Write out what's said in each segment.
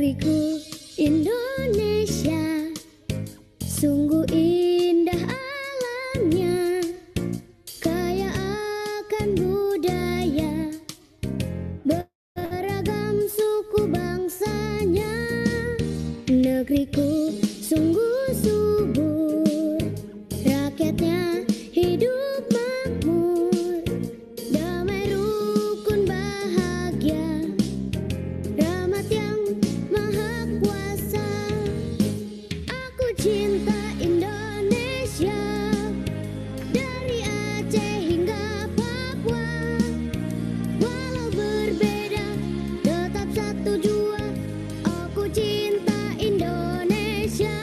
Negeriku Indonesia, sungguh indah alamnya, kaya akan budaya, beragam suku bangsanya. Negeriku sungguh subur, rakyatnya hidup makmur, damai rukun bahagia, rahmat yang maha kuasa. Aku cinta Indonesia, dari Aceh hingga Papua, walau berbeda tetap satu jua. Aku cinta Indonesia.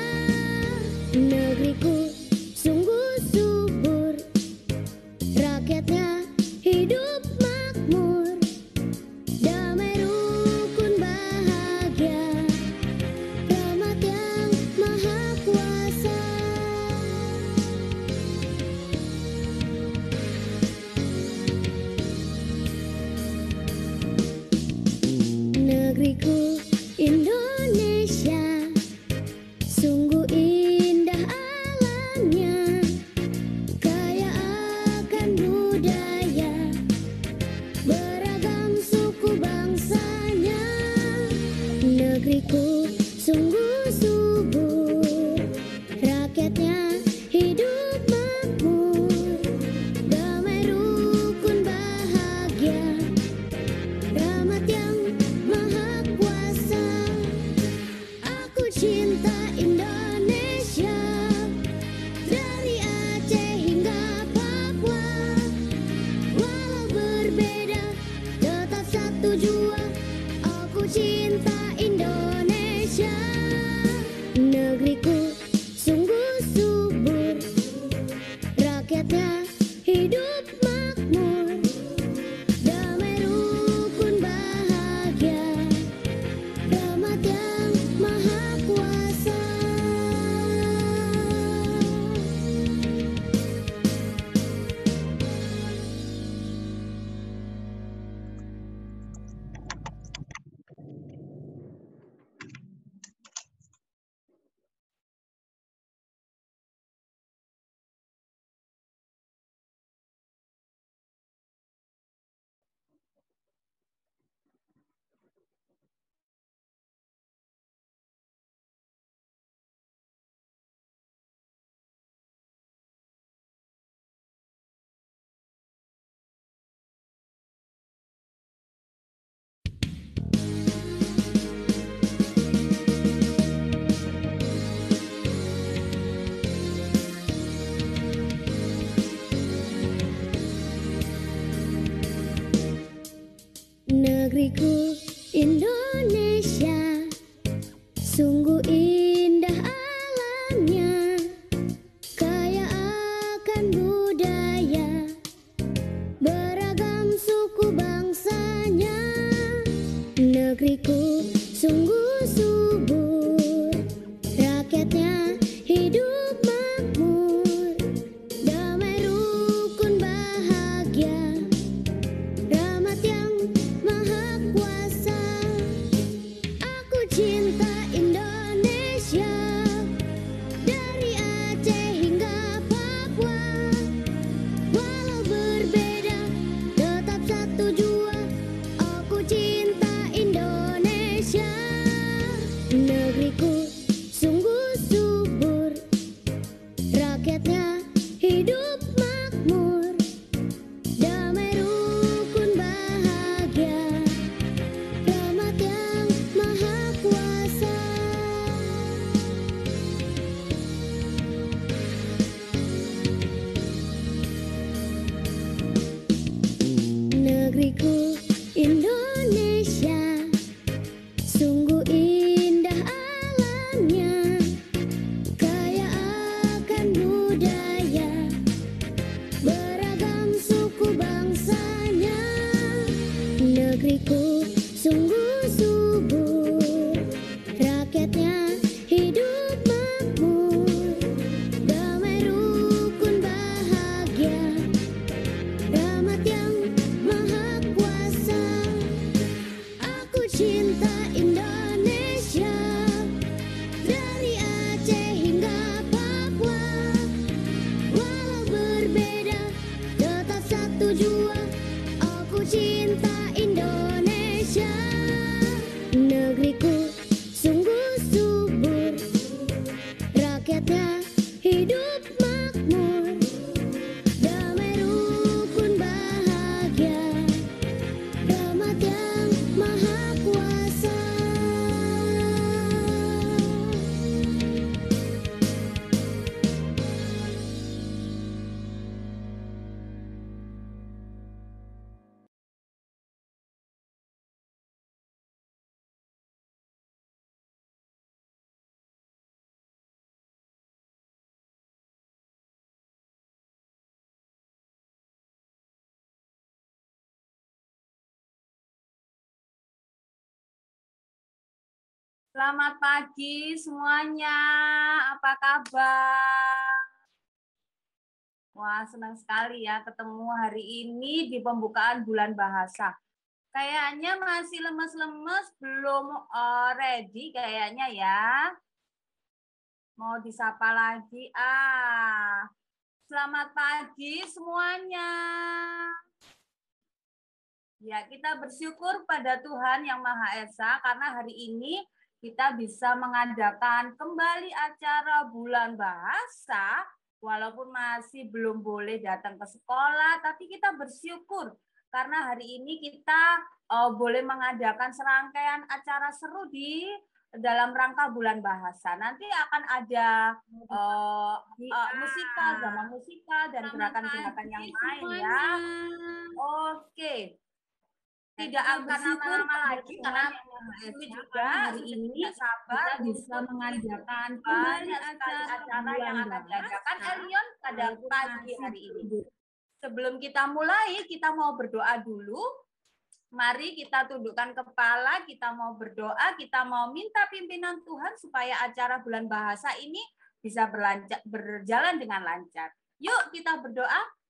Selamat pagi semuanya, apa kabar? Wah, senang sekali ya ketemu hari ini di pembukaan bulan bahasa. Kayaknya masih lemes-lemes, belum ready kayaknya ya. Mau disapa lagi. Selamat pagi semuanya. Ya, kita bersyukur pada Tuhan Yang Maha Esa karena hari ini kita bisa mengadakan kembali acara bulan bahasa walaupun masih belum boleh datang ke sekolah, tapi kita bersyukur karena hari ini kita boleh mengadakan serangkaian acara seru di dalam rangka bulan bahasa. Nanti akan ada musikal, drama musikal, dan gerakan-gerakan yang lain ya. Oke. Tidak akan lama-lama lagi karena sulit juga hari ini tidak sabar bisa mengadakan kembali acara yang akan diadakan Elion pada pagi hari ini. Sebelum kita mulai, kita mau berdoa dulu. Mari kita tundukkan kepala, kita mau berdoa, kita mau minta pimpinan Tuhan supaya acara bulan bahasa ini bisa berjalan dengan lancar. Yuk kita berdoa.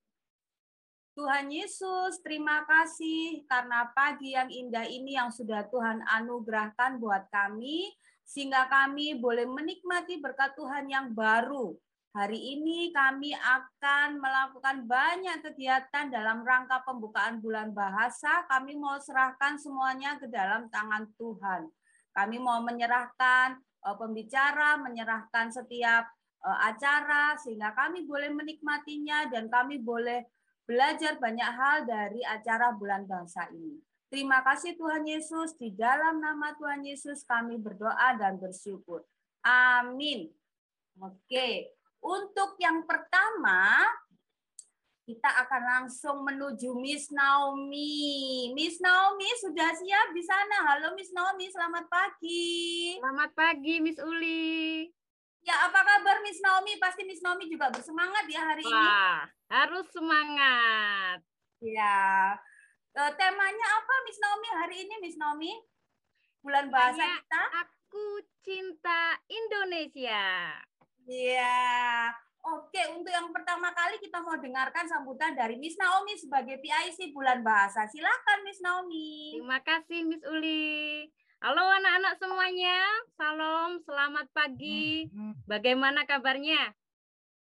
Tuhan Yesus, terima kasih karena pagi yang indah ini yang sudah Tuhan anugerahkan buat kami, sehingga kami boleh menikmati berkat Tuhan yang baru. Hari ini kami akan melakukan banyak kegiatan dalam rangka pembukaan bulan bahasa. Kami mau serahkan semuanya ke dalam tangan Tuhan. Kami mau menyerahkan pembicara, menyerahkan setiap acara, sehingga kami boleh menikmatinya dan kami boleh belajar banyak hal dari acara bulan bahasa ini. Terima kasih Tuhan Yesus, di dalam nama Tuhan Yesus kami berdoa dan bersyukur. Amin. Oke, untuk yang pertama, kita akan langsung menuju Miss Naomi. Miss Naomi sudah siap di sana? Halo Miss Naomi, selamat pagi. Selamat pagi Miss Uli. Ya, apa kabar Miss Naomi? Pasti Miss Naomi juga bersemangat ya hari ini. Harus semangat. Ya, temanya apa Miss Naomi hari ini Miss Naomi? Bulan bahasa kita? Aku cinta Indonesia. Iya. Oke, untuk yang pertama kali kita mau dengarkan sambutan dari Miss Naomi sebagai PIC Bulan Bahasa. Silakan Miss Naomi. Terima kasih Miss Uli. Halo anak-anak semuanya. Salam, selamat pagi. Bagaimana kabarnya?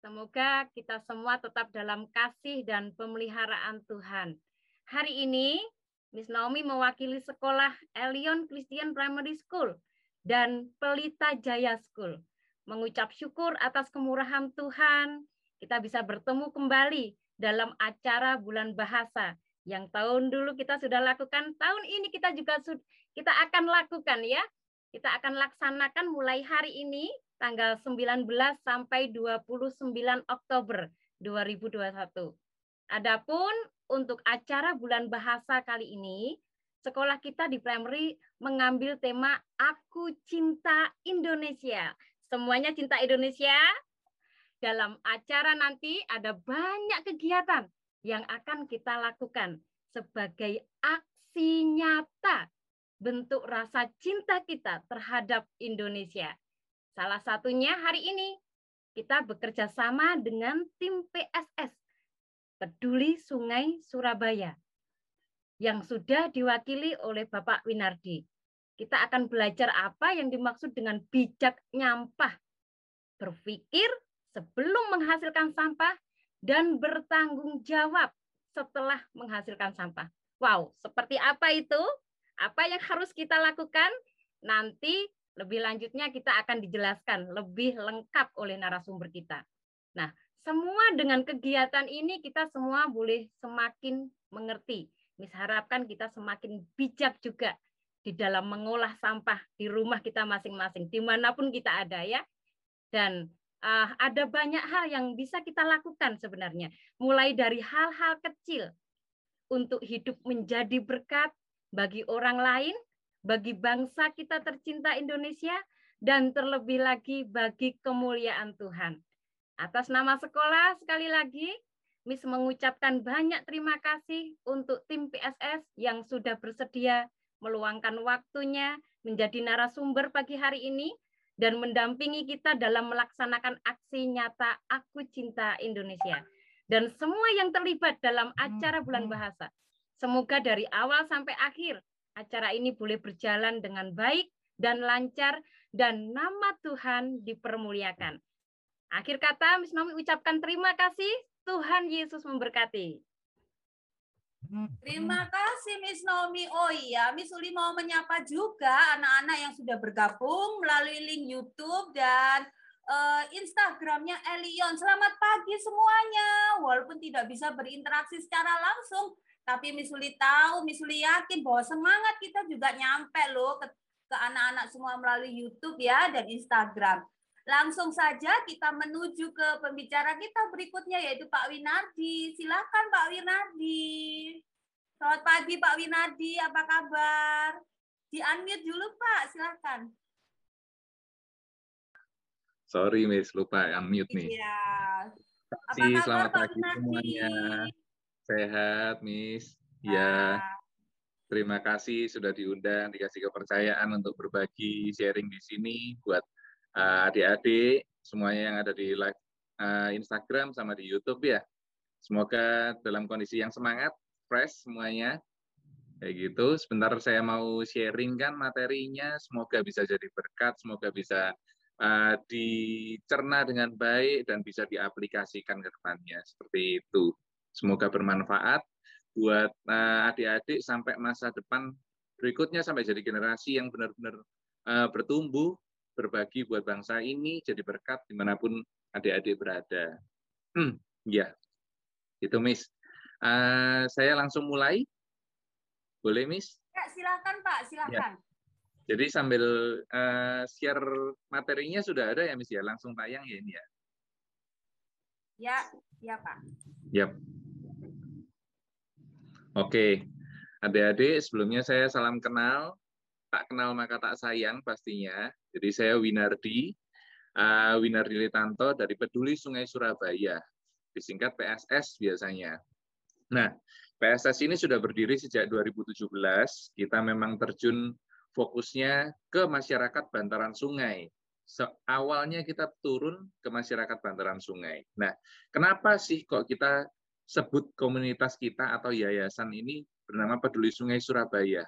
Semoga kita semua tetap dalam kasih dan pemeliharaan Tuhan. Hari ini Miss Naomi mewakili sekolah Elion Christian Primary School dan Pelita Jaya School. Mengucap syukur atas kemurahan Tuhan, kita bisa bertemu kembali dalam acara bulan bahasa yang tahun dulu kita sudah lakukan, tahun ini kita akan lakukan ya. Kita akan laksanakan mulai hari ini tanggal 19 sampai 29 Oktober 2021. Adapun untuk acara bulan bahasa kali ini, sekolah kita di primary mengambil tema Aku Cinta Indonesia. Semuanya cinta Indonesia. Dalam acara nanti ada banyak kegiatan yang akan kita lakukan sebagai aksi nyata bentuk rasa cinta kita terhadap Indonesia. Salah satunya hari ini kita bekerja sama dengan tim PSS Peduli Sungai Surabaya yang sudah diwakili oleh Bapak Winardi. Kita akan belajar apa yang dimaksud dengan bijak nyampah, berpikir sebelum menghasilkan sampah, dan bertanggung jawab setelah menghasilkan sampah. Wow, seperti apa itu? Apa yang harus kita lakukan? Nanti lebih lanjutnya kita akan dijelaskan lebih lengkap oleh narasumber kita. Nah, semua dengan kegiatan ini kita semua boleh semakin mengerti. Miss harapkan kita semakin bijak juga di dalam mengolah sampah di rumah kita masing-masing, dimanapun kita ada ya. Dan ada banyak hal yang bisa kita lakukan sebenarnya. Mulai dari hal-hal kecil untuk hidup menjadi berkat bagi orang lain, bagi bangsa kita tercinta Indonesia, dan terlebih lagi bagi kemuliaan Tuhan. Atas nama sekolah, sekali lagi, Miss mengucapkan banyak terima kasih untuk tim PSS yang sudah bersedia meluangkan waktunya menjadi narasumber pagi hari ini dan mendampingi kita dalam melaksanakan aksi nyata Aku Cinta Indonesia. Dan semua yang terlibat dalam acara Bulan Bahasa. Semoga dari awal sampai akhir acara ini boleh berjalan dengan baik dan lancar dan nama Tuhan dipermuliakan. Akhir kata, Miss Nomi ucapkan terima kasih. Tuhan Yesus memberkati. Terima kasih Miss Nomi. Oh iya, Miss Uli mau menyapa juga anak-anak yang sudah bergabung melalui link YouTube dan Instagramnya Elion. Selamat pagi semuanya. Walaupun tidak bisa berinteraksi secara langsung, tapi Miss Uli tahu, Miss Uli yakin bahwa semangat kita juga nyampe loh ke anak-anak semua melalui YouTube ya dan Instagram. Langsung saja kita menuju ke pembicara kita berikutnya yaitu Pak Winardi. Silakan Pak Winardi. Selamat pagi Pak Winardi, apa kabar? Di-unmute dulu Pak, silakan. Sorry Miss, lupa unmute nih. Iya. Apa kabar Selamat Pak pagi Winardi? semuanya. Sehat Miss. Ya. Terima kasih sudah diundang, dikasih kepercayaan untuk berbagi sharing di sini buat adik-adik semuanya yang ada di live Instagram sama di YouTube ya. Semoga dalam kondisi yang semangat, fresh semuanya. Kayak gitu. Sebentar saya mau sharing kan materinya, semoga bisa jadi berkat, semoga bisa dicerna dengan baik dan bisa diaplikasikan ke depannya. Seperti itu. Semoga bermanfaat buat adik-adik sampai masa depan berikutnya, sampai jadi generasi yang benar-benar bertumbuh, berbagi buat bangsa ini, jadi berkat dimanapun adik-adik berada. Ya, itu Miss. Saya langsung mulai. Boleh Miss? Ya, silakan Pak, silakan. Ya. Jadi sambil share materinya sudah ada ya Miss ya, langsung tayang ya ini ya. Ya, ya Pak. Yap. Oke, adik-adik sebelumnya saya salam kenal, tak kenal maka tak sayang pastinya. Jadi saya Winardi, Winardi Litanto dari Peduli Sungai Surabaya, disingkat PSS biasanya. Nah, PSS ini sudah berdiri sejak 2017, kita memang terjun fokusnya ke masyarakat bantaran sungai. Awalnya kita turun ke masyarakat bantaran sungai. Nah, kenapa sih kok kita sebut komunitas kita atau yayasan ini bernama Peduli Sungai Surabaya?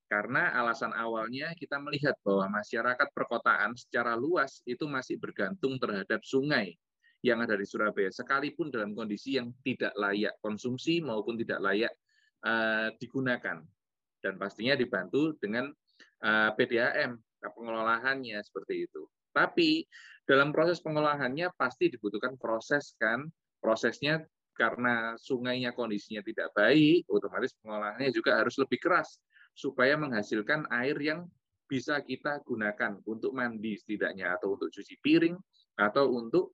Karena alasan awalnya kita melihat bahwa masyarakat perkotaan secara luas itu masih bergantung terhadap sungai yang ada di Surabaya, sekalipun dalam kondisi yang tidak layak konsumsi maupun tidak layak digunakan. Dan pastinya dibantu dengan PDAM, pengelolaannya seperti itu. Tapi dalam proses pengolahannya pasti dibutuhkan proses kan, prosesnya karena sungainya kondisinya tidak baik, otomatis pengolahannya juga harus lebih keras supaya menghasilkan air yang bisa kita gunakan untuk mandi setidaknya, atau untuk cuci piring, atau untuk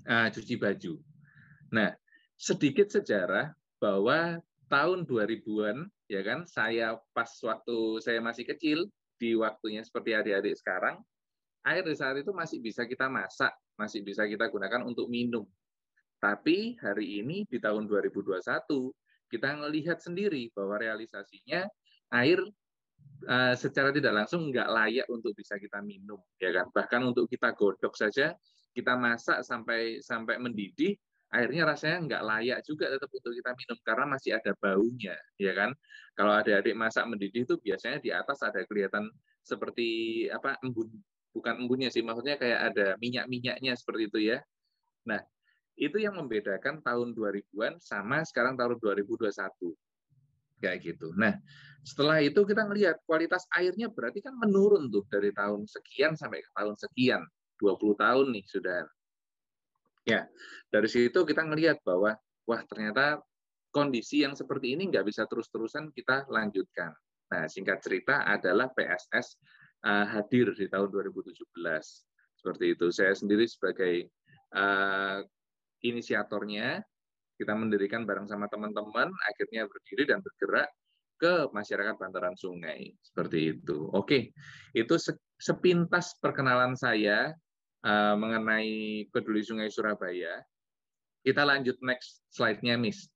cuci baju. Nah, sedikit sejarah bahwa tahun 2000-an, ya kan, saya pas waktu saya masih kecil, di waktunya seperti adik-adik sekarang, air di saat itu masih bisa kita masak, masih bisa kita gunakan untuk minum. Tapi hari ini di tahun 2021, kita melihat sendiri bahwa realisasinya air secara tidak langsung nggak layak untuk bisa kita minum, ya kan? Bahkan untuk kita godok saja, kita masak sampai mendidih, airnya rasanya nggak layak juga tetap untuk kita minum karena masih ada baunya, ya kan? Kalau adik-adik masak mendidih itu biasanya di atas ada kelihatan seperti apa, embun, bukan embunnya sih, maksudnya kayak ada minyak-minyaknya seperti itu ya. Nah, itu yang membedakan tahun 2000-an sama sekarang tahun 2021. Kayak gitu. Nah, setelah itu kita melihat kualitas airnya berarti kan menurun tuh dari tahun sekian sampai ke tahun sekian. 20 tahun nih sudah. Ya, dari situ kita melihat bahwa wah ternyata kondisi yang seperti ini nggak bisa terus-terusan kita lanjutkan. Nah, singkat cerita adalah PSS hadir di tahun 2017. Seperti itu. Saya sendiri sebagai inisiatornya, kita mendirikan bareng sama teman-teman, akhirnya berdiri dan bergerak ke masyarakat bantaran sungai. Seperti itu. Oke, itu sepintas perkenalan saya mengenai Peduli Sungai Surabaya. Kita lanjut next slide-nya, Miss.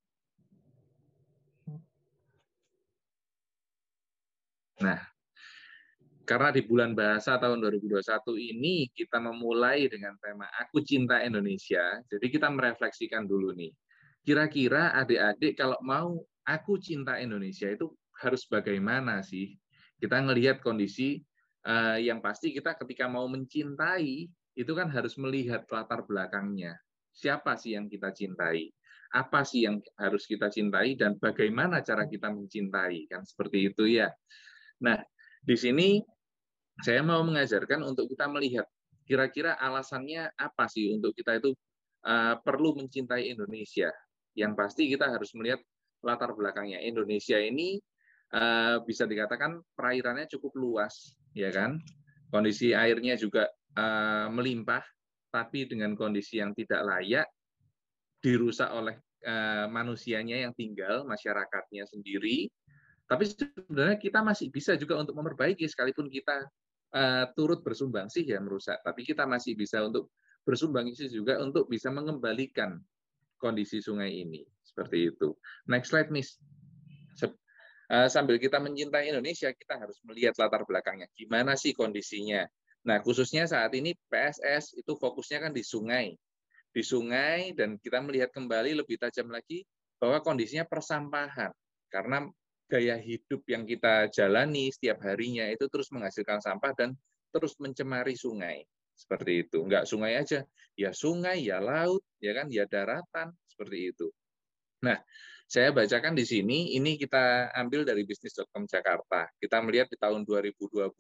Nah, Karena di bulan bahasa tahun 2021 ini kita memulai dengan tema Aku Cinta Indonesia. Jadi kita merefleksikan dulu nih. Kira-kira adik-adik kalau mau Aku Cinta Indonesia itu harus bagaimana sih? Kita ngelihat kondisi yang pasti kita ketika mau mencintai itu kan harus melihat latar belakangnya. Siapa sih yang kita cintai? Apa sih yang harus kita cintai dan bagaimana cara kita mencintai? Kan seperti itu ya. Nah, di sini saya mau mengajarkan untuk kita melihat kira-kira alasannya apa sih untuk kita itu perlu mencintai Indonesia. Yang pasti kita harus melihat latar belakangnya. Indonesia ini bisa dikatakan perairannya cukup luas, ya kan? Kondisi airnya juga melimpah, tapi dengan kondisi yang tidak layak, dirusak oleh manusianya yang tinggal, masyarakatnya sendiri. Tapi sebenarnya kita masih bisa juga untuk memperbaiki, sekalipun kita turut bersumbangsi ya merusak, tapi kita masih bisa untuk bersumbangsi juga untuk bisa mengembalikan kondisi sungai ini. Seperti itu. Next slide, Miss. Sambil kita mencintai Indonesia, kita harus melihat latar belakangnya. Gimana sih kondisinya? Nah, khususnya saat ini PSS itu fokusnya kan di sungai. Di sungai, dan kita melihat kembali lebih tajam lagi bahwa kondisinya persampahan. Karena gaya hidup yang kita jalani setiap harinya itu terus menghasilkan sampah dan terus mencemari sungai. Seperti itu. Enggak sungai aja, ya sungai, ya laut, ya kan, ya daratan, seperti itu. Nah, saya bacakan di sini, ini kita ambil dari bisnis.com Jakarta. Kita melihat di tahun 2020,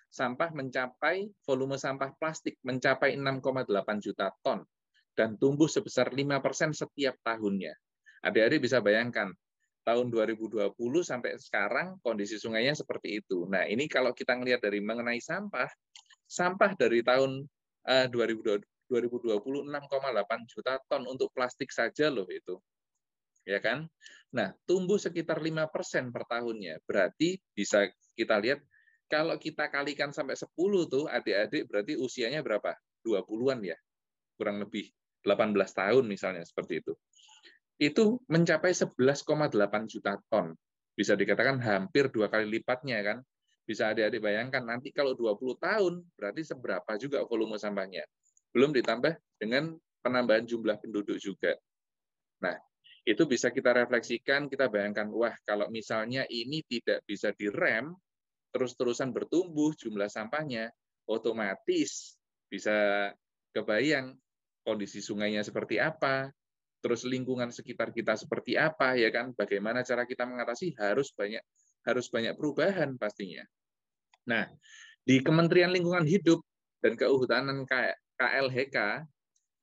sampah mencapai, volume sampah plastik mencapai 6,8 juta ton, dan tumbuh sebesar 5% setiap tahunnya. Adik-adik bisa bayangkan, tahun 2020 sampai sekarang kondisi sungainya seperti itu. Nah, ini kalau kita melihat dari mengenai sampah dari tahun 2020 6,8 juta ton untuk plastik saja loh itu. Ya kan? Nah, tumbuh sekitar 5% per tahunnya. Berarti bisa kita lihat kalau kita kalikan sampai 10 tuh adik-adik berarti usianya berapa? 20-an ya. Kurang lebih 18 tahun misalnya seperti itu. Itu mencapai 11,8 juta ton. Bisa dikatakan hampir 2 kali lipatnya kan. Bisa adik-adik bayangkan nanti kalau 20 tahun berarti seberapa juga volume sampahnya. Belum ditambah dengan penambahan jumlah penduduk juga. Nah, itu bisa kita refleksikan, kita bayangkan, wah kalau misalnya ini tidak bisa direm, terus-terusan bertumbuh jumlah sampahnya, otomatis bisa kebayang kondisi sungainya seperti apa, terus lingkungan sekitar kita seperti apa, ya kan? Bagaimana cara kita mengatasi, harus banyak perubahan pastinya. Nah, di Kementerian Lingkungan Hidup dan Kehutanan KLHK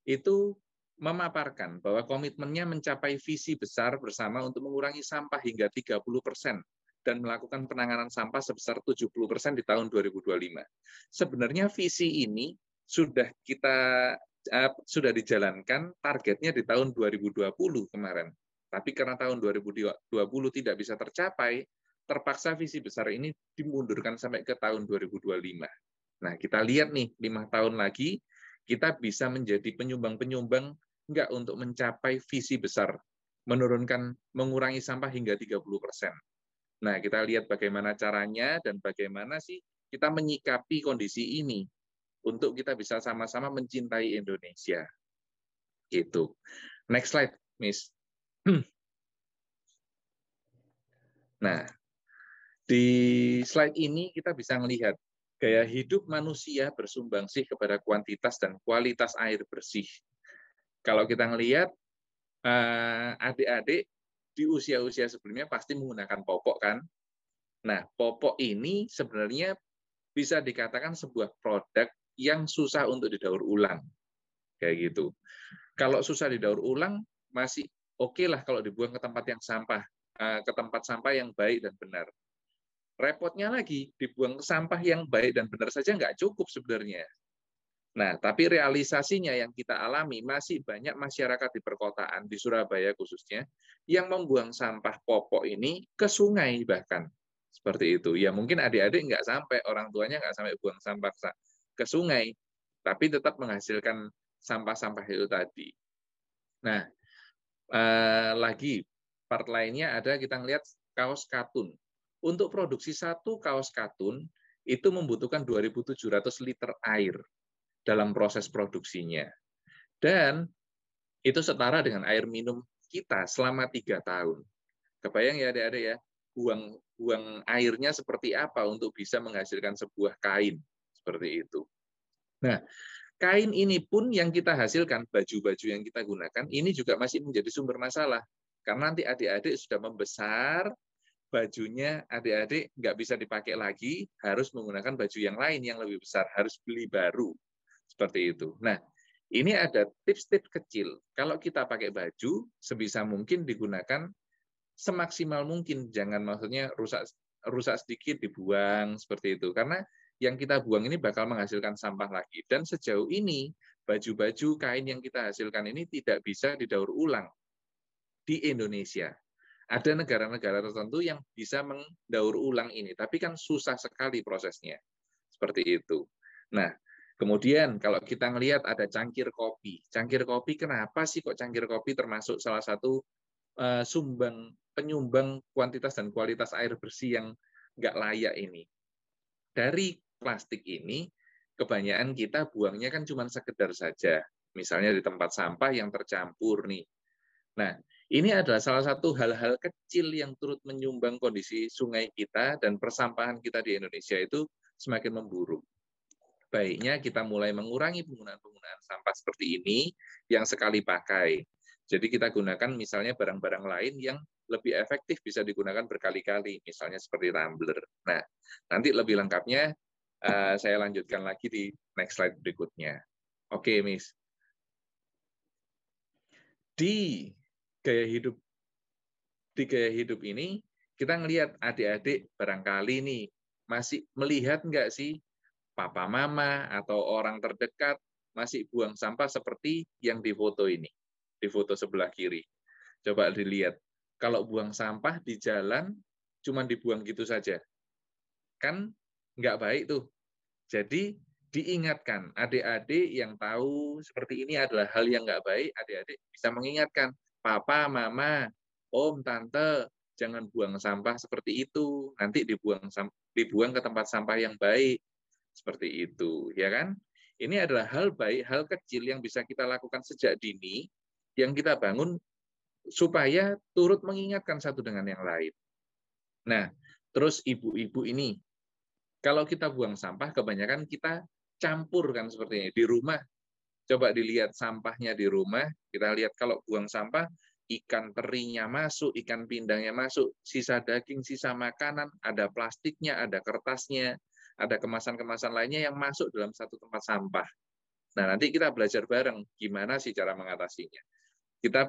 itu memaparkan bahwa komitmennya mencapai visi besar bersama untuk mengurangi sampah hingga 30% dan melakukan penanganan sampah sebesar 70% di tahun 2025. Sebenarnya visi ini sudah dijalankan, targetnya di tahun 2020 kemarin. Tapi karena tahun 2020 tidak bisa tercapai, terpaksa visi besar ini dimundurkan sampai ke tahun 2025. Nah, kita lihat nih, 5 tahun lagi, kita bisa menjadi penyumbang-penyumbang enggak untuk mencapai visi besar, mengurangi sampah hingga 30%. Nah, kita lihat bagaimana caranya dan bagaimana sih kita menyikapi kondisi ini untuk kita bisa sama-sama mencintai Indonesia. Gitu. Next slide, Miss. Nah, di slide ini kita bisa melihat gaya hidup manusia bersumbangsih kepada kuantitas dan kualitas air bersih. Kalau kita melihat adik-adik di usia-usia sebelumnya pasti menggunakan popok kan. Nah, popok ini sebenarnya bisa dikatakan sebuah produk yang susah untuk didaur ulang. Kayak gitu. Kalau susah didaur ulang, masih oke lah kalau dibuang ke tempat sampah yang baik dan benar. Repotnya lagi, dibuang ke sampah yang baik dan benar saja nggak cukup sebenarnya. Nah, tapi realisasinya yang kita alami masih banyak masyarakat di perkotaan, di Surabaya khususnya, yang membuang sampah popok ini ke sungai bahkan. Seperti itu. Ya mungkin adik-adik nggak sampai, orang tuanya nggak sampai buang sampah ke sungai, tapi tetap menghasilkan sampah-sampah itu tadi. Nah, lagi part lainnya ada kita ngelihat kaos katun. Untuk produksi satu kaos katun, itu membutuhkan 2.700 liter air dalam proses produksinya. Dan itu setara dengan air minum kita selama 3 tahun. Kebayang ya adik-adik ya, buang airnya seperti apa untuk bisa menghasilkan sebuah kain seperti itu. Nah, kain ini pun yang kita hasilkan, baju-baju yang kita gunakan, ini juga masih menjadi sumber masalah. Karena nanti adik-adik sudah membesar, bajunya adik-adik nggak bisa dipakai lagi, harus menggunakan baju yang lain yang lebih besar, harus beli baru. Seperti itu. Nah, ini ada tips-tips kecil. Kalau kita pakai baju, sebisa mungkin digunakan semaksimal mungkin. Jangan maksudnya rusak sedikit dibuang, seperti itu. Karena yang kita buang ini bakal menghasilkan sampah lagi. Dan sejauh ini, baju-baju kain yang kita hasilkan ini tidak bisa didaur ulang di Indonesia. Ada negara-negara tertentu yang bisa mendaur ulang ini, tapi kan susah sekali prosesnya. Seperti itu. Nah, kemudian kalau kita melihat ada cangkir kopi. Cangkir kopi, kenapa sih kok cangkir kopi termasuk salah satu penyumbang kuantitas dan kualitas air bersih yang nggak layak ini? Dari plastik ini, kebanyakan kita buangnya kan cuma sekedar saja. Misalnya di tempat sampah yang tercampur nih. Nah, ini adalah salah satu hal-hal kecil yang turut menyumbang kondisi sungai kita dan persampahan kita di Indonesia itu semakin memburuk. Baiknya kita mulai mengurangi penggunaan sampah seperti ini yang sekali pakai. Jadi kita gunakan misalnya barang-barang lain yang lebih efektif bisa digunakan berkali-kali, misalnya seperti tumbler. Nah, nanti lebih lengkapnya saya lanjutkan lagi di next slide berikutnya. Oke, Miss. Di gaya hidup ini, kita ngelihat adik-adik barangkali nih, masih melihat nggak sih papa mama atau orang terdekat masih buang sampah seperti yang di foto ini, di foto sebelah kiri. Coba dilihat, kalau buang sampah di jalan, cuma dibuang gitu saja. Kan nggak baik tuh. Jadi diingatkan, adik-adik yang tahu seperti ini adalah hal yang nggak baik, adik-adik bisa mengingatkan, papa, mama, om, tante, jangan buang sampah seperti itu. Nanti dibuang ke tempat sampah yang baik. Seperti itu, ya kan? Ini adalah hal baik, hal kecil yang bisa kita lakukan sejak dini, yang kita bangun supaya turut mengingatkan satu dengan yang lain. Nah, terus ibu-ibu ini, kalau kita buang sampah, kebanyakan kita campur kan seperti ini. Di rumah, coba dilihat sampahnya di rumah, kita lihat kalau buang sampah, ikan terinya masuk, ikan pindangnya masuk, sisa daging, sisa makanan, ada plastiknya, ada kertasnya, ada kemasan-kemasan lainnya yang masuk dalam satu tempat sampah. Nah, nanti kita belajar bareng gimana sih cara mengatasinya. Kita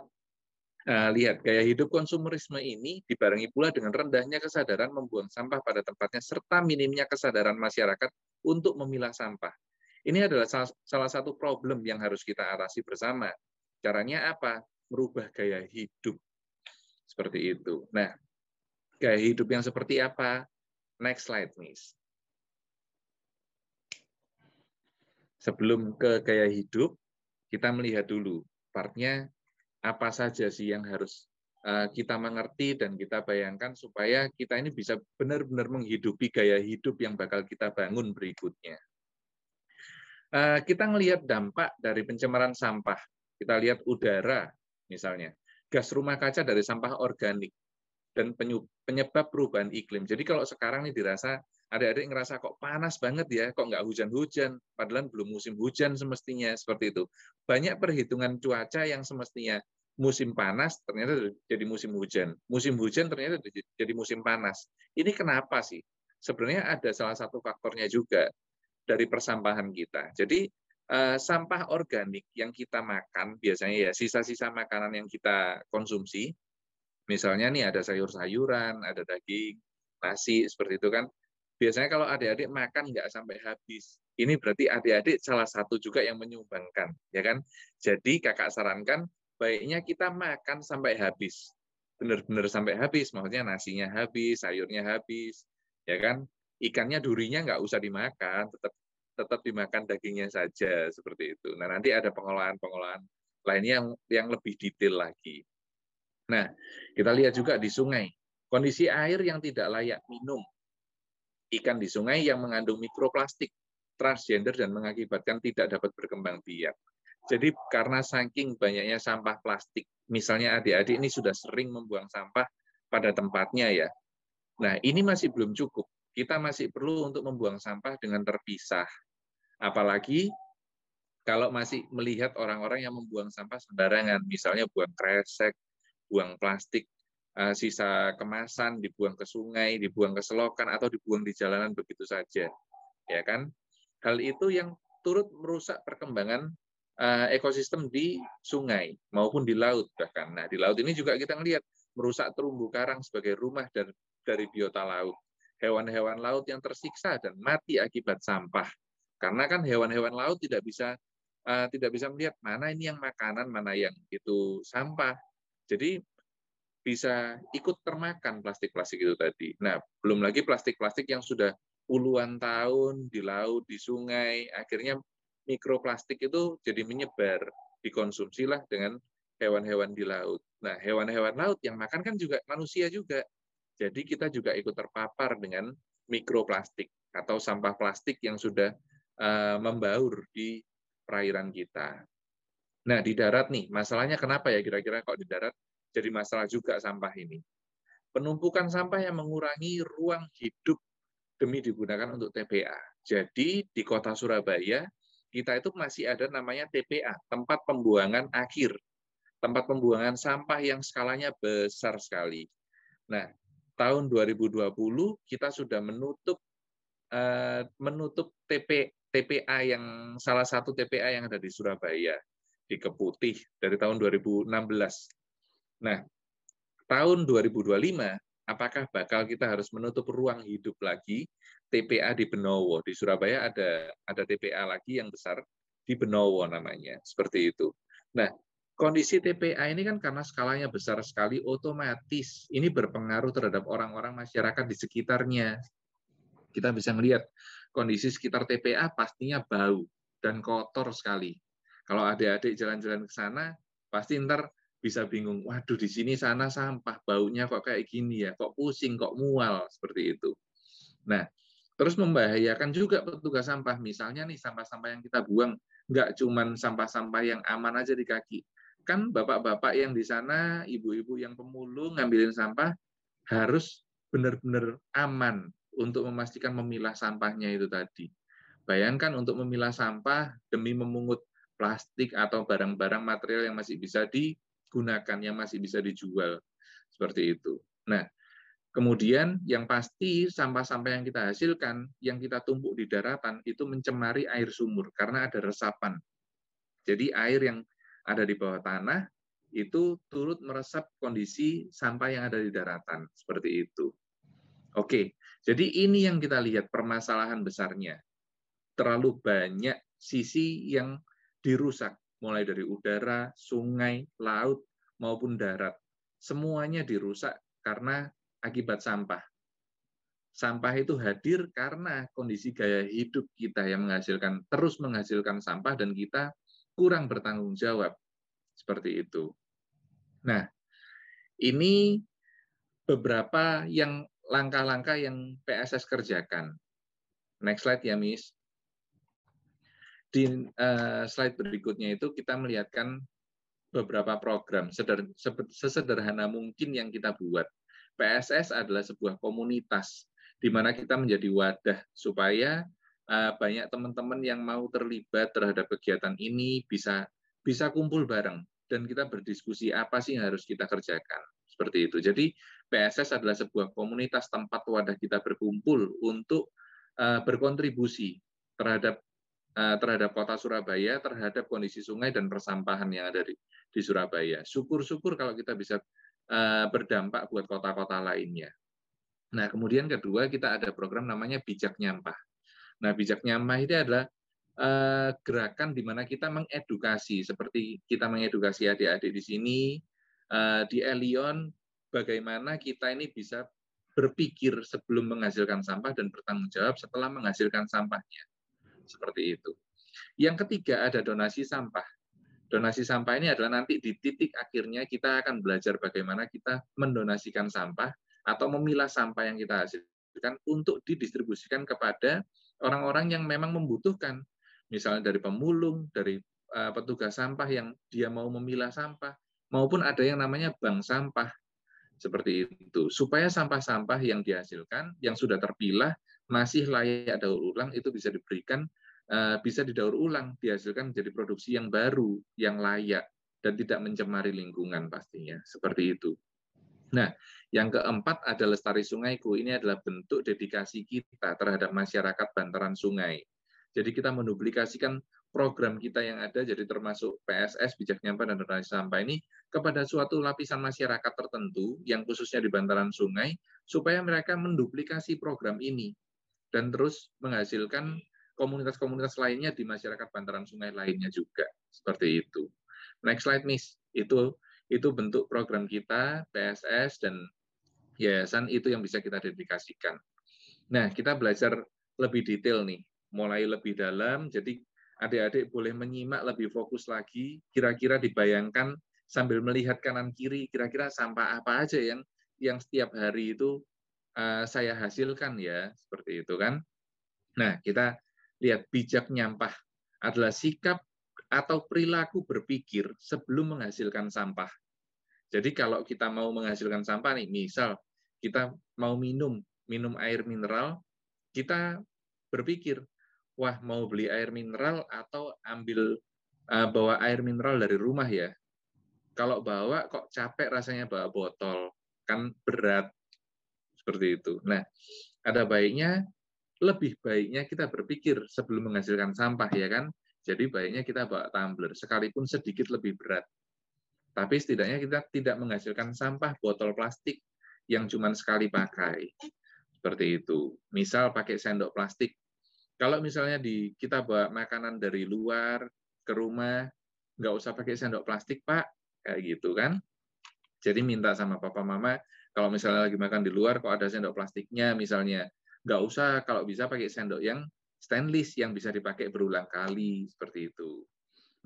lihat, gaya hidup konsumerisme ini dibarengi pula dengan rendahnya kesadaran membuang sampah pada tempatnya, serta minimnya kesadaran masyarakat untuk memilah sampah. Ini adalah salah satu problem yang harus kita atasi bersama. Caranya apa? Merubah gaya hidup. Seperti itu. Nah, gaya hidup yang seperti apa? Next slide, Miss. Sebelum ke gaya hidup, kita melihat dulu partnya apa saja sih yang harus kita mengerti dan kita bayangkan supaya kita ini bisa benar-benar menghidupi gaya hidup yang bakal kita bangun berikutnya. Kita melihat dampak dari pencemaran sampah. Kita lihat udara, misalnya. Gas rumah kaca dari sampah organik dan penyebab perubahan iklim. Jadi kalau sekarang ini dirasa, adik-adik ngerasa kok panas banget ya, kok nggak hujan-hujan, padahal belum musim hujan semestinya, seperti itu. Banyak perhitungan cuaca yang semestinya musim panas ternyata jadi musim hujan. Musim hujan ternyata jadi musim panas. Ini kenapa sih? Sebenarnya ada salah satu faktornya juga dari persampahan kita. Jadi sampah organik yang kita makan, biasanya ya sisa-sisa makanan yang kita konsumsi, misalnya nih ada sayur-sayuran, ada daging, nasi, seperti itu kan. Biasanya kalau adik-adik makan nggak sampai habis, ini berarti adik-adik salah satu juga yang menyumbangkan, ya kan? Jadi kakak sarankan, baiknya kita makan sampai habis, benar-benar sampai habis, maksudnya nasinya habis, sayurnya habis, ya kan? Ikannya, durinya nggak usah dimakan, tetap dimakan dagingnya saja, seperti itu. Nah, nanti ada pengolahan-pengolahan lainnya yang lebih detail lagi. Nah, kita lihat juga di sungai, kondisi air yang tidak layak minum. ikan di sungai yang mengandung mikroplastik, transgender, dan mengakibatkan tidak dapat berkembang biak. Jadi karena saking banyaknya sampah plastik, misalnya adik-adik ini sudah sering membuang sampah pada tempatnya ya. Nah, ini masih belum cukup. Kita masih perlu untuk membuang sampah dengan terpisah. Apalagi kalau masih melihat orang-orang yang membuang sampah sembarangan, misalnya buang kresek, buang plastik, sisa kemasan dibuang ke sungai, dibuang ke selokan, atau dibuang di jalanan begitu saja, ya kan? Hal itu yang turut merusak perkembangan ekosistem di sungai maupun di laut bahkan. Nah, di laut ini juga kita melihat merusak terumbu karang sebagai rumah dari biota laut. Hewan-hewan laut yang tersiksa dan mati akibat sampah. Karena kan hewan-hewan laut tidak bisa melihat mana ini yang makanan, mana yang itu sampah. Jadi bisa ikut termakan plastik-plastik itu tadi. Nah, belum lagi plastik-plastik yang sudah puluhan tahun di laut, di sungai, akhirnya mikroplastik itu jadi menyebar, dikonsumsilah dengan hewan-hewan di laut. Nah, hewan-hewan laut yang makan kan juga manusia juga. Jadi kita juga ikut terpapar dengan mikroplastik atau sampah plastik yang sudah membaur di perairan kita. Nah, di darat nih, masalahnya kenapa ya kira-kira kok di darat jadi masalah juga sampah ini? Penumpukan sampah yang mengurangi ruang hidup demi digunakan untuk TPA. Jadi di kota Surabaya, kita itu masih ada namanya TPA, tempat pembuangan akhir. Tempat pembuangan sampah yang skalanya besar sekali. Nah, tahun 2020 kita sudah menutup TPA yang salah satu TPA yang ada di Surabaya, di Keputih dari tahun 2016. Nah, tahun 2025 apakah bakal kita harus menutup ruang hidup lagi TPA di Benowo? Di Surabaya ada TPA lagi yang besar di Benowo namanya, seperti itu. Nah, kondisi TPA ini kan karena skalanya besar sekali, otomatis ini berpengaruh terhadap orang-orang masyarakat di sekitarnya. Kita bisa melihat kondisi sekitar TPA pastinya bau dan kotor sekali. Kalau adik-adik jalan-jalan ke sana, pasti ntar bisa bingung, waduh di sini sana sampah, baunya kok kayak gini ya, kok pusing, kok mual, seperti itu. Nah, terus membahayakan juga petugas sampah. Misalnya nih sampah-sampah yang kita buang, nggak cuman sampah-sampah yang aman aja di kaki. Kan bapak-bapak yang di sana, ibu-ibu yang pemulung ngambilin sampah, harus benar-benar aman untuk memastikan memilah sampahnya itu tadi. Bayangkan untuk memilah sampah demi memungut plastik atau barang-barang material yang masih bisa digunakan, yang masih bisa dijual. Seperti itu. Nah, kemudian yang pasti sampah-sampah yang kita hasilkan, yang kita tumpuk di daratan, itu mencemari air sumur karena ada resapan. Jadi air yang ada di bawah tanah itu turut meresap kondisi sampah yang ada di daratan. Seperti itu. Oke, jadi ini yang kita lihat permasalahan besarnya. Terlalu banyak sisi yang dirusak, mulai dari udara, sungai, laut, maupun darat. Semuanya dirusak karena akibat sampah. Sampah itu hadir karena kondisi gaya hidup kita yang terus menghasilkan sampah dan kita kurang bertanggung jawab. Seperti itu. Nah, ini beberapa yang langkah-langkah yang PSS kerjakan. Next slide ya, Miss. Di slide berikutnya itu kita melihatkan beberapa program sesederhana mungkin yang kita buat. PSS adalah sebuah komunitas di mana kita menjadi wadah supaya banyak teman-teman yang mau terlibat terhadap kegiatan ini bisa kumpul bareng dan kita berdiskusi apa sih yang harus kita kerjakan. Seperti itu. Jadi PSS adalah sebuah komunitas tempat wadah kita berkumpul untuk berkontribusi terhadap kota Surabaya, terhadap kondisi sungai dan persampahan yang ada di Surabaya. Syukur-syukur kalau kita bisa berdampak buat kota-kota lainnya. Nah, kemudian kedua kita ada program namanya Bijak Nyampah. Nah, Bijak Nyampah ini adalah gerakan di mana kita mengedukasi, seperti kita mengedukasi adik-adik di sini, di Elion, bagaimana kita ini bisa berpikir sebelum menghasilkan sampah dan bertanggung jawab setelah menghasilkan sampahnya. Seperti itu. Yang ketiga ada donasi sampah. Donasi sampah ini adalah nanti di titik akhirnya kita akan belajar bagaimana kita mendonasikan sampah atau memilah sampah yang kita hasilkan hasilkan untuk didistribusikan kepada orang-orang yang memang membutuhkan. Misalnya dari pemulung, dari petugas sampah yang dia mau memilah sampah, maupun ada yang namanya bank sampah. Seperti itu. Supaya sampah-sampah yang dihasilkan, yang sudah terpilah, masih layak daur ulang, itu bisa diberikan, bisa didaur ulang, dihasilkan menjadi produksi yang baru, yang layak, dan tidak mencemari lingkungan pastinya. Seperti itu. Nah, yang keempat ada Lestari Sungaiku. Ini adalah bentuk dedikasi kita terhadap masyarakat bantaran sungai. Jadi kita menduplikasikan program kita yang ada, jadi termasuk PSS, Bijak Nyampah dan Donasi Sampah ini, kepada suatu lapisan masyarakat tertentu, yang khususnya di bantaran sungai, supaya mereka menduplikasi program ini, dan terus menghasilkan komunitas-komunitas lainnya di masyarakat bantaran sungai lainnya juga. Seperti itu. Next slide, Miss. Itu bentuk program kita, PSS, dan yayasan itu yang bisa kita dedikasikan. Nah, kita belajar lebih detail nih, mulai lebih dalam, jadi adik-adik boleh menyimak lebih fokus lagi, kira-kira dibayangkan sambil melihat kanan kiri, kira-kira sampah apa aja yang setiap hari itu saya hasilkan ya, seperti itu kan. Nah, kita lihat bijak nyampah adalah sikap atau perilaku berpikir sebelum menghasilkan sampah. Jadi kalau kita mau menghasilkan sampah nih, misal kita mau minum air mineral, kita berpikir, wah mau beli air mineral atau bawa air mineral dari rumah ya. Kalau bawa kok capek rasanya bawa botol, kan berat. Seperti itu. Nah, lebih baiknya kita berpikir sebelum menghasilkan sampah ya kan. Jadi baiknya kita bawa tumbler, sekalipun sedikit lebih berat. Tapi setidaknya kita tidak menghasilkan sampah botol plastik yang cuma sekali pakai. Seperti itu. Misal pakai sendok plastik. Kalau misalnya kita bawa makanan dari luar ke rumah, nggak usah pakai sendok plastik, Pak. Kayak gitu kan. Jadi minta sama papa mama, kalau misalnya lagi makan di luar, kok ada sendok plastiknya misalnya, nggak usah, kalau bisa pakai sendok yang stainless yang bisa dipakai berulang kali, seperti itu.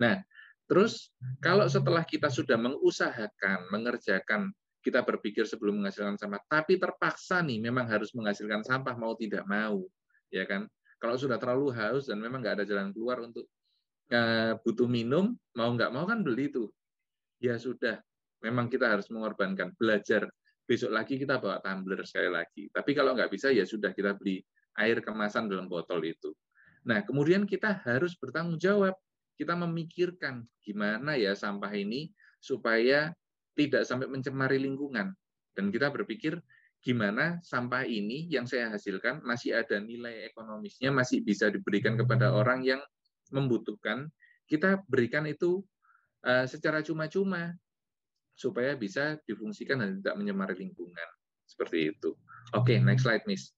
Nah, terus kalau setelah kita sudah mengusahakan, mengerjakan, kita berpikir sebelum menghasilkan sampah, tapi terpaksa nih memang harus menghasilkan sampah mau tidak mau, ya kan? Kalau sudah terlalu haus dan memang nggak ada jalan keluar untuk butuh minum, mau nggak mau kan beli tuh. Ya sudah, memang kita harus mengorbankan, belajar. Besok lagi kita bawa tumbler sekali lagi. Tapi kalau nggak bisa, ya sudah kita beli air kemasan dalam botol itu. Nah, kemudian kita harus bertanggung jawab. Kita memikirkan gimana ya sampah ini supaya tidak sampai mencemari lingkungan. Dan kita berpikir gimana sampah ini yang saya hasilkan masih ada nilai ekonomisnya, masih bisa diberikan kepada orang yang membutuhkan. Kita berikan itu secara cuma-cuma supaya bisa difungsikan dan tidak mencemari lingkungan. Seperti itu. Oke, next slide, Miss.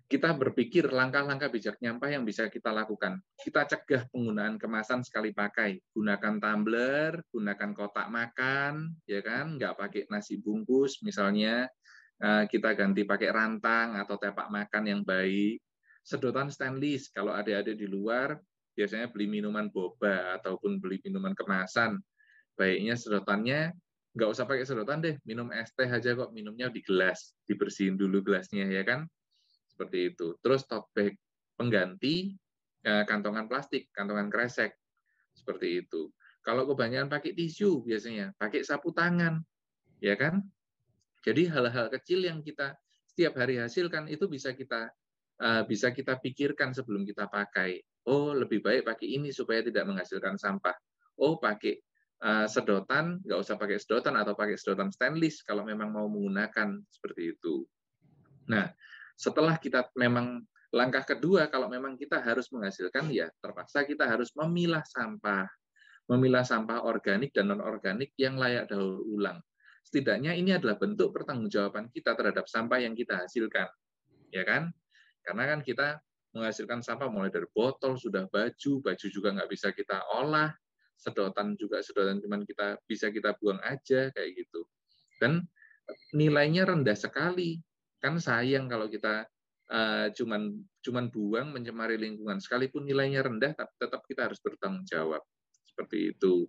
Kita berpikir langkah-langkah bijak nyampah yang bisa kita lakukan. Kita cegah penggunaan kemasan sekali pakai. Gunakan tumbler, gunakan kotak makan, ya kan? Nggak pakai nasi bungkus, misalnya. Kita ganti pakai rantang atau tepak makan yang baik. Sedotan stainless, kalau adik-adik di luar, biasanya beli minuman boba ataupun beli minuman kemasan. Baiknya sedotannya, nggak usah pakai sedotan deh, minum es teh aja kok, minumnya di gelas. Dibersihin dulu gelasnya, ya kan? Seperti itu. Terus tote bag pengganti kantongan plastik, kantongan kresek. Seperti itu. Kalau kebanyakan pakai tisu biasanya, pakai sapu tangan. Ya kan? Jadi hal-hal kecil yang kita setiap hari hasilkan itu bisa kita pikirkan sebelum kita pakai. Oh, lebih baik pakai ini supaya tidak menghasilkan sampah. Oh, pakai sedotan, nggak usah pakai sedotan atau pakai sedotan stainless kalau memang mau menggunakan seperti itu. Nah, setelah kita memang langkah kedua, kalau memang kita harus menghasilkan, ya terpaksa kita harus memilah sampah organik dan non-organik yang layak daur ulang. Setidaknya ini adalah bentuk pertanggungjawaban kita terhadap sampah yang kita hasilkan, ya kan? Karena kan kita menghasilkan sampah mulai dari botol, sudah baju juga nggak bisa kita olah, sedotan cuman bisa kita buang aja kayak gitu. Dan nilainya rendah sekali. Kan sayang kalau kita cuman buang mencemari lingkungan, sekalipun nilainya rendah tetap kita harus bertanggung jawab. Seperti itu.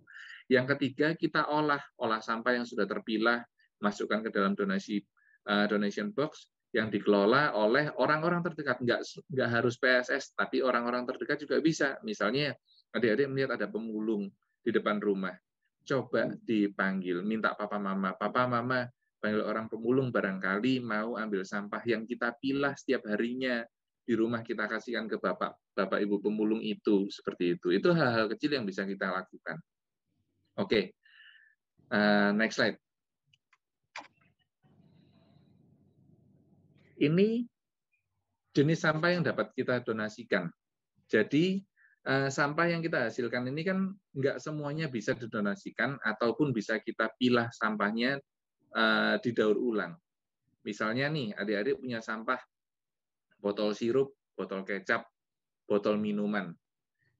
Yang ketiga, kita olah sampah yang sudah terpilah, masukkan ke dalam donation box yang dikelola oleh orang-orang terdekat. Nggak harus PSS, tapi orang-orang terdekat juga bisa. Misalnya, adik-adik melihat ada pemulung di depan rumah. Coba dipanggil, minta papa mama, panggil orang pemulung, barangkali mau ambil sampah yang kita pilah setiap harinya di rumah, kita kasihkan ke bapak ibu pemulung itu, seperti itu. Itu hal-hal kecil yang bisa kita lakukan. Oke, next slide. Ini jenis sampah yang dapat kita donasikan. Jadi sampah yang kita hasilkan ini kan nggak semuanya bisa didonasikan ataupun bisa kita pilah sampahnya didaur ulang. Misalnya nih, adik-adik punya sampah botol sirup, botol kecap, botol minuman.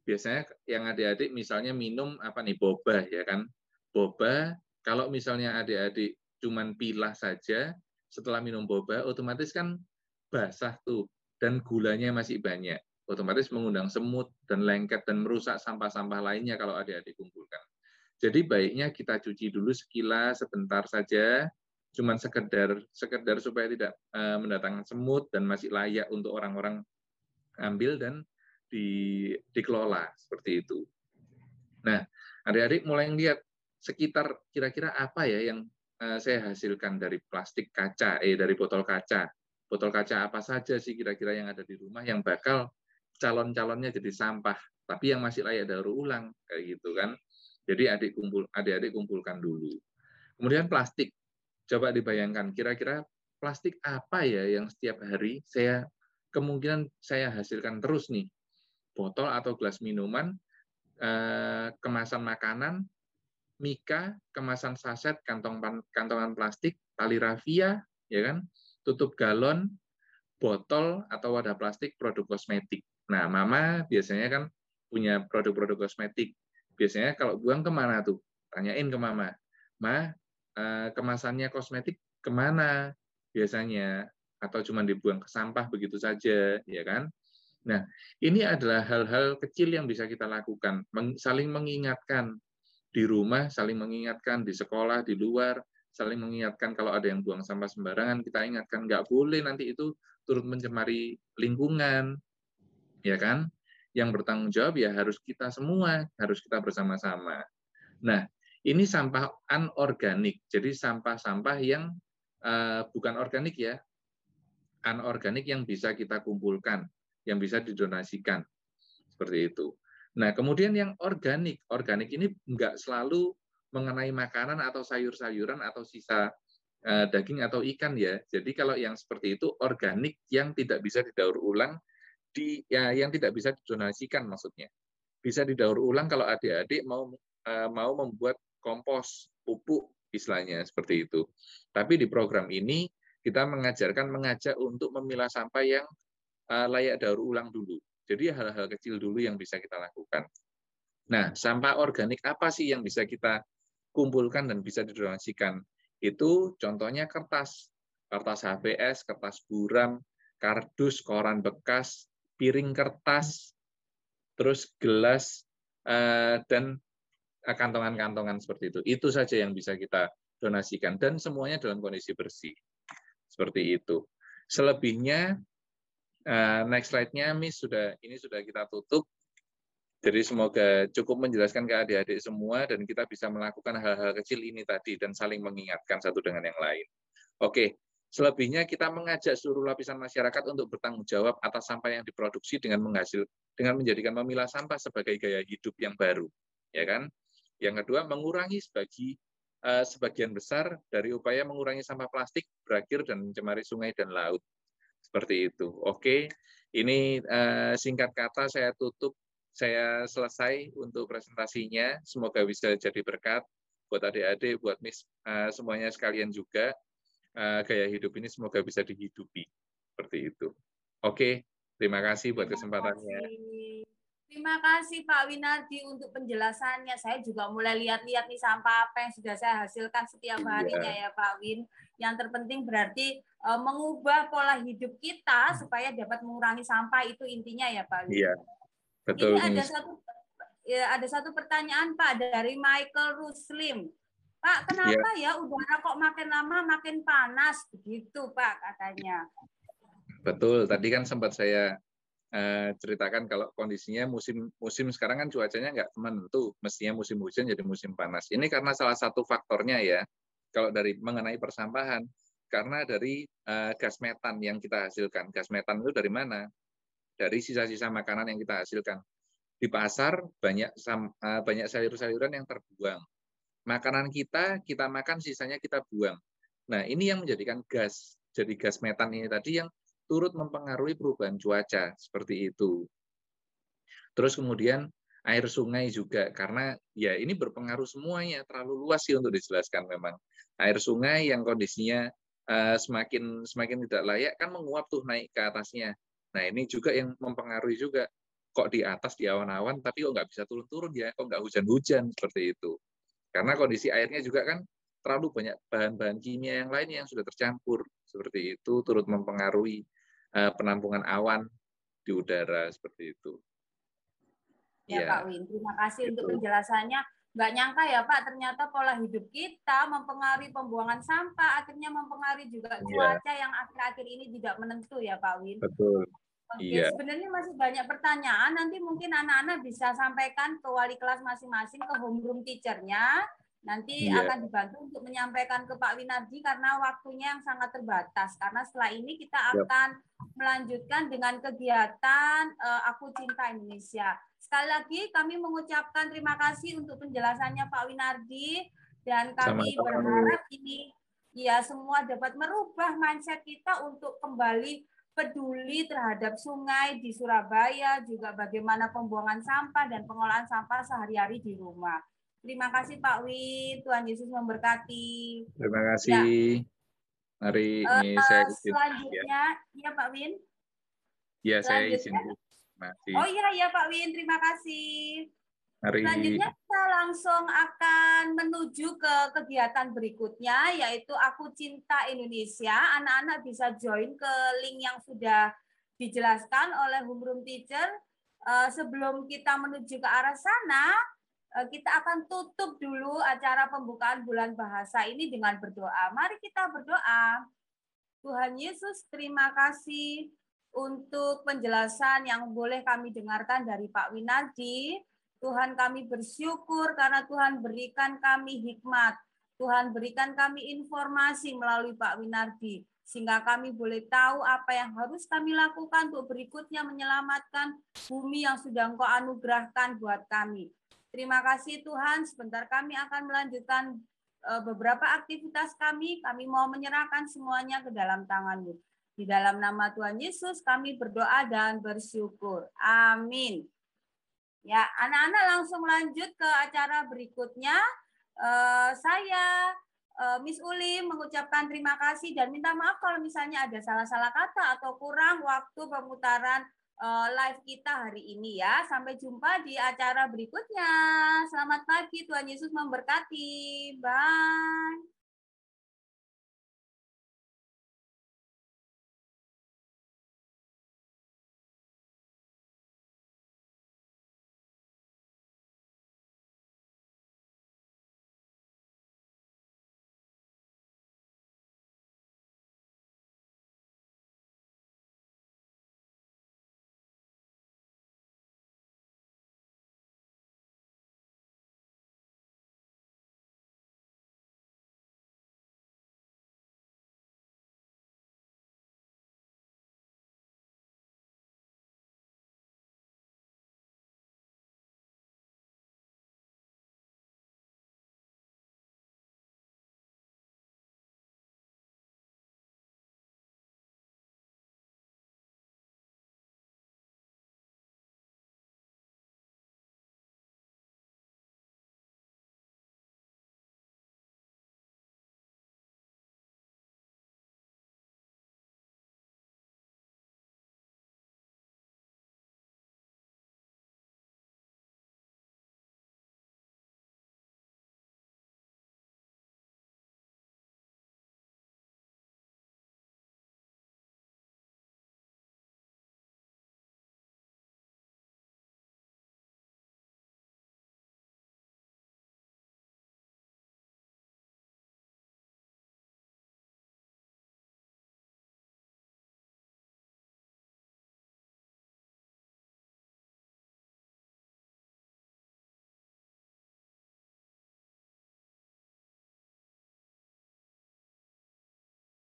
Biasanya yang adik-adik misalnya minum apa nih, boba ya kan? Boba, kalau misalnya adik-adik cuman pilah saja, setelah minum boba, otomatis kan basah tuh, dan gulanya masih banyak. Otomatis mengundang semut dan lengket dan merusak sampah-sampah lainnya kalau adik-adik kumpulkan. Jadi baiknya kita cuci dulu sekilas, sebentar saja, cuman sekedar supaya tidak mendatangkan semut dan masih layak untuk orang-orang ambil dan dikelola seperti itu. Nah, adik-adik mulai lihat sekitar kira-kira apa ya yang saya hasilkan dari plastik kaca, dari botol kaca. Botol kaca apa saja sih kira-kira yang ada di rumah yang bakal calon-calonnya jadi sampah, tapi yang masih layak daur ulang, kayak gitu kan. Jadi adik-adik kumpulkan dulu. Kemudian plastik. Coba dibayangkan, kira-kira plastik apa ya yang setiap hari kemungkinan saya hasilkan terus nih. Botol atau gelas minuman, kemasan makanan, mika, kemasan saset, kantongan plastik, tali rafia, ya kan, tutup galon, botol atau wadah plastik, produk kosmetik. Nah, mama biasanya kan punya produk-produk kosmetik. Biasanya kalau buang kemana tuh? Tanyain ke mama, kemasannya kosmetik kemana biasanya? Atau cuma dibuang ke sampah begitu saja, ya kan? Nah, ini adalah hal-hal kecil yang bisa kita lakukan, saling mengingatkan di rumah, saling mengingatkan di sekolah, di luar, saling mengingatkan kalau ada yang buang sampah sembarangan, kita ingatkan nggak boleh, nanti itu turut mencemari lingkungan, ya kan? Yang bertanggung jawab ya harus kita semua, harus kita bersama-sama. Nah, ini sampah anorganik, jadi sampah-sampah yang bukan organik ya, anorganik yang bisa kita kumpulkan, yang bisa didonasikan, seperti itu. Nah, kemudian yang organik ini nggak selalu mengenai makanan atau sayur-sayuran atau sisa daging atau ikan ya. Jadi kalau yang seperti itu organik yang tidak bisa didaur ulang, yang tidak bisa didonasikan maksudnya. Bisa didaur ulang kalau adik-adik mau membuat kompos, pupuk istilahnya seperti itu. Tapi di program ini kita mengajak untuk memilah sampah yang layak daur ulang dulu. Jadi hal-hal kecil dulu yang bisa kita lakukan. Nah, sampah organik apa sih yang bisa kita kumpulkan dan bisa didonasikan? Itu contohnya kertas HVS, kertas buram, kardus, koran bekas, piring kertas, terus gelas, dan kantongan-kantongan seperti itu. Itu saja yang bisa kita donasikan, dan semuanya dalam kondisi bersih. Seperti itu. Selebihnya, next slide-nya, Miss, ini sudah kita tutup. Jadi semoga cukup menjelaskan ke adik-adik semua dan kita bisa melakukan hal-hal kecil ini tadi dan saling mengingatkan satu dengan yang lain. Oke, selebihnya kita mengajak seluruh lapisan masyarakat untuk bertanggung jawab atas sampah yang diproduksi dengan menjadikan memilah sampah sebagai gaya hidup yang baru, ya kan? Yang kedua, mengurangi sebagian besar dari upaya mengurangi sampah plastik berakhir dan mencemari sungai dan laut. Seperti itu. Oke, ini singkat kata saya tutup. Saya selesai untuk presentasinya. Semoga bisa jadi berkat buat adik-adik, buat Miss semuanya sekalian juga. Gaya hidup ini semoga bisa dihidupi. Seperti itu. Oke, terima kasih buat kesempatannya. Terima kasih Pak Winardi untuk penjelasannya. Saya juga mulai lihat-lihat nih sampah apa yang sudah saya hasilkan setiap harinya ya Pak Win. Yang terpenting berarti mengubah pola hidup kita supaya dapat mengurangi sampah, itu intinya ya Pak Win. Iya. Betul, ini ya, ada satu pertanyaan Pak dari Michael Ruslim. Pak, kenapa ya udara kok makin lama makin panas begitu Pak katanya? Betul, tadi kan sempat saya ceritakan kalau kondisinya musim sekarang kan cuacanya nggak menentu, mestinya musim hujan jadi musim panas. Ini karena salah satu faktornya ya, kalau dari mengenai persampahan, karena dari gas metan yang kita hasilkan. Gas metan itu dari mana? Dari sisa-sisa makanan yang kita hasilkan. Di pasar banyak sayur-sayuran yang terbuang. Makanan kita makan, sisanya kita buang. Nah, ini yang menjadikan gas. Jadi gas metan ini tadi yang turut mempengaruhi perubahan cuaca, seperti itu. Terus kemudian air sungai juga, karena ya ini berpengaruh semuanya, terlalu luas sih untuk dijelaskan memang. Air sungai yang kondisinya semakin tidak layak kan menguap tuh naik ke atasnya. Nah, ini juga yang mempengaruhi juga. Kok di atas di awan-awan, tapi kok nggak bisa turun-turun ya, kok nggak hujan-hujan, seperti itu. Karena kondisi airnya juga kan terlalu banyak bahan-bahan kimia yang lain yang sudah tercampur. Seperti itu, turut mempengaruhi penampungan awan di udara, seperti itu. Ya, Pak Win, terima kasih untuk penjelasannya. Nggak nyangka ya Pak, ternyata pola hidup kita mempengaruhi pembuangan sampah, akhirnya mempengaruhi juga cuaca yang akhir-akhir ini tidak menentu ya Pak Win. Betul. Oke, sebenarnya masih banyak pertanyaan. Nanti mungkin anak-anak bisa sampaikan ke wali kelas masing-masing, ke homeroom teacher-nya. Nanti akan dibantu untuk menyampaikan ke Pak Winardi karena waktunya yang sangat terbatas. Karena setelah ini kita akan melanjutkan dengan kegiatan Aku Cinta Indonesia. Sekali lagi kami mengucapkan terima kasih untuk penjelasannya Pak Winardi. Dan kami berharap ini ya semua dapat merubah mindset kita untuk kembali peduli terhadap sungai di Surabaya, juga bagaimana pembuangan sampah dan pengolahan sampah sehari-hari di rumah. Terima kasih Pak Win, Tuhan Yesus memberkati. Terima kasih. Mari ini saya selanjutnya, ya Pak Win. Ya, saya izin. Oh iya Pak Win, terima kasih. Mari. Selanjutnya kita langsung akan menuju ke kegiatan berikutnya, yaitu Aku Cinta Indonesia. Anak-anak bisa join ke link yang sudah dijelaskan oleh homeroom teacher. Sebelum kita menuju ke arah sana, kita akan tutup dulu acara pembukaan bulan bahasa ini dengan berdoa. Mari kita berdoa. Tuhan Yesus, terima kasih untuk penjelasan yang boleh kami dengarkan dari Pak Winardi. Tuhan, kami bersyukur karena Tuhan berikan kami hikmat. Tuhan berikan kami informasi melalui Pak Winardi, sehingga kami boleh tahu apa yang harus kami lakukan untuk berikutnya menyelamatkan bumi yang sudah Engkau anugerahkan buat kami. Terima kasih Tuhan, sebentar kami akan melanjutkan beberapa aktivitas kami mau menyerahkan semuanya ke dalam tangan-Mu. Di dalam nama Tuhan Yesus kami berdoa dan bersyukur. Amin. Ya, anak-anak langsung lanjut ke acara berikutnya. Saya Miss Uli mengucapkan terima kasih dan minta maaf kalau misalnya ada salah-salah kata atau kurang waktu pemutaran live kita hari ini ya. Sampai jumpa di acara berikutnya. Selamat pagi, Tuhan Yesus memberkati. Bye.